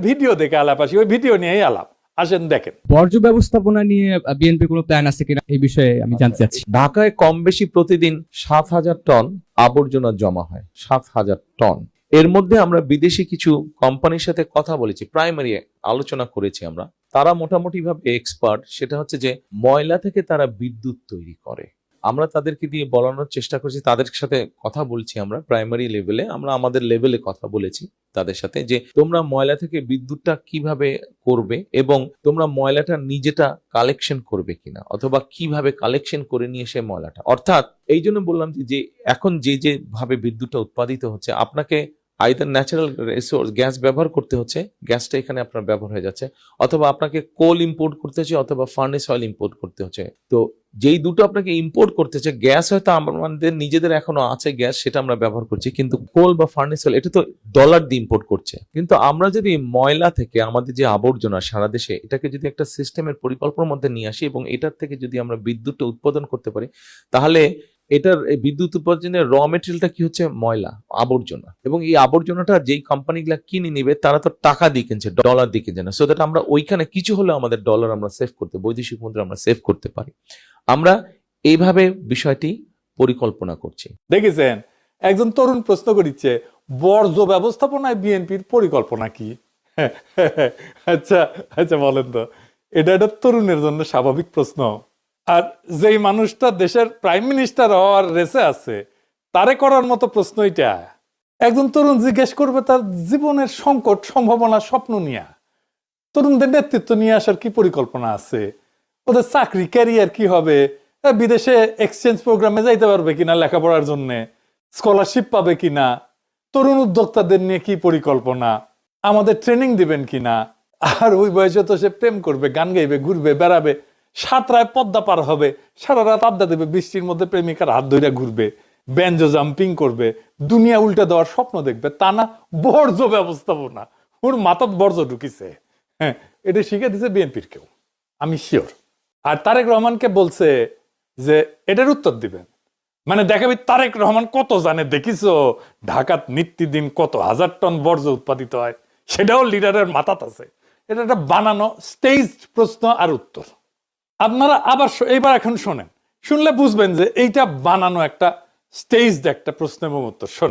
Video দেখে আলাপ আসি, ওই ভিডিও নিয়েই আলাপ। আসেন দেখেন। বর্জ্য ব্যবস্থাপনা নিয়ে বিএনপি কোনো প্ল্যান আছে কিনা এই বিষয়ে আমি জানতে চাচ্ছি। ঢাকায় কম বেশি প্রতিদিন 7,000 টন আবর্জনা জমা হয়, 7,000 টন। এর মধ্যে আমরা বিদেশি কিছু কোম্পানির সাথে কথা বলেছি, প্রাইমারি আলোচনা করেছি আমরা। তারা মোটামুটি ভাবে এক্সপার্ট, সেটা হচ্ছে যে ময়লা থেকে তারা বিদ্যুৎ তৈরি করে। আমরা তাদেরকে দিয়ে বলানোর চেষ্টা করছি, তাদের সাথে কথা বলছি আমরা প্রাইমারি লেভেলে, আমরা আমাদের লেভেলে কথা বলেছি তাদের সাথে যে তোমরা ময়লা থেকে বিদ্যুৎটা কিভাবে করবে এবং তোমরা ময়লাটা নিজেটা কালেকশন করবে কিনা, অথবা কিভাবে কালেকশন করে নিয়ে এসে ময়লাটা, অর্থাৎ এই জন্য বললাম যে এখন যে ভাবে বিদ্যুৎটা উৎপাদিত হচ্ছে, আপনাকে আইদার ন্যাচারাল রিসোর্স গ্যাস ব্যবহার করতে হচ্ছে, গ্যাসটা এখানে আপনার ব্যবহার হয়ে যাচ্ছে, অথবা আপনাকে কোল ইম্পোর্ট করতে হচ্ছে, অথবা ফার্নেস অয়েল ইম্পোর্ট করতে হচ্ছে। তো যেই দুটো আপনাকে ইম্পোর্ট করতে হচ্ছে, গ্যাস হয়তো আমাদের নিজেদের এখনো আছে গ্যাস, সেটা আমরা ব্যবহার করছি, কিন্তু কোল বা ফার্নেস অয়েল এটা তো ডলার দিয়ে ইম্পোর্ট করছে। কিন্তু আমরা যদি ময়লা থেকে আমাদের যে আবর্জনা সারা দেশে, এটাকে যদি একটা সিস্টেমের পরিকল্পনার মধ্যে নিয়ে আসি এবং এটার থেকে যদি আমরা বিদ্যুৎটা উৎপাদন করতে পারি, তাহলে এটার বিদ্যুৎ উৎপাদনের র মেটেরিয়ালটা কি হচ্ছে ময়লা, আবর্জনা। এবং এই আবর্জনাটা যেই কোম্পানিগুলা কিনে নিবে তারা তো টাকা দিয়ে কিনছে, ডলার দিয়ে কিনছে না। সো দ্যাট আমরা ওইখানে কিছু হলে আমাদের ডলার আমরা সেভ করতে, বৈদেশিক মুদ্রা আমরা সেভ করতে পারি। আমরা এইভাবে বিষয়টি পরিকল্পনা করছি। দেখেছেন, একজন তরুণ প্রশ্ন করিচ্ছে বর্জ্য ব্যবস্থাপনায় বিএনপির পরিকল্পনা কি? আচ্ছা আচ্ছা, বলেন তো, এটা একটা তরুণের জন্য স্বাভাবিক প্রশ্ন। আর যেই মানুষটা দেশের প্রাইম মিনিস্টার হওয়ার রেসে আছে, তারে করার মতো প্রশ্ন এটা। একজন তরুণ জিজ্ঞেস করবে তার জীবনের সংকট, সম্ভাবনা, স্বপ্ন নিয়ে। তরুণদের নেতৃত্ব নিয়ে আসার কি পরিকল্পনা আছে, ওদের চাকরি ক্যারিয়ার কি হবে, বিদেশে এক্সচেঞ্জ প্রোগ্রামে যাইতে পারবে কিনা লেখাপড়ার জন্য, স্কলারশিপ পাবে কিনা, তরুণ উদ্যোক্তাদের নিয়ে কি পরিকল্পনা, আমাদের ট্রেনিং দিবেন কিনা। আর ওই বয়সে তো সে প্রেম করবে, গান গাইবে, ঘুরবে, বেড়াবে, সাঁতরায় পদ্মা পার হবে, সারা রাত আড্ডা দেবে, বৃষ্টির মধ্যে প্রেমিকার হাত ধরে ঘুরবে, ব্যাঞ্জো জাম্পিং করবে, দুনিয়া উল্টে দেওয়ার স্বপ্ন দেখবে। তা না বর্জ্য ব্যবস্থাপনা, ওর মাথাত বর্জ্য ঢুকিছে। হ্যাঁ, এটা শিখে দিছে বিএনপির কেউ, আমি শিওর। আর তারেক রহমানকে বলছে যে এটার উত্তর দিবেন, মানে দেখাবি তারেক রহমান কত জানে, দেখিছো ঢাকাত নিত্যদিন কত হাজার টন বর্জ্য উৎপাদিত হয়, সেটাও লিডারের মাথাত আছে। এটা একটা বানানো স্টেজ প্রশ্ন আর উত্তর। আপনারা আবার এইবার এখন শোনেন, শুনলে বুঝবেন যে এইটা বানানো একটা স্টেজড একটা প্রশ্ন এবং উত্তর। শোনেন।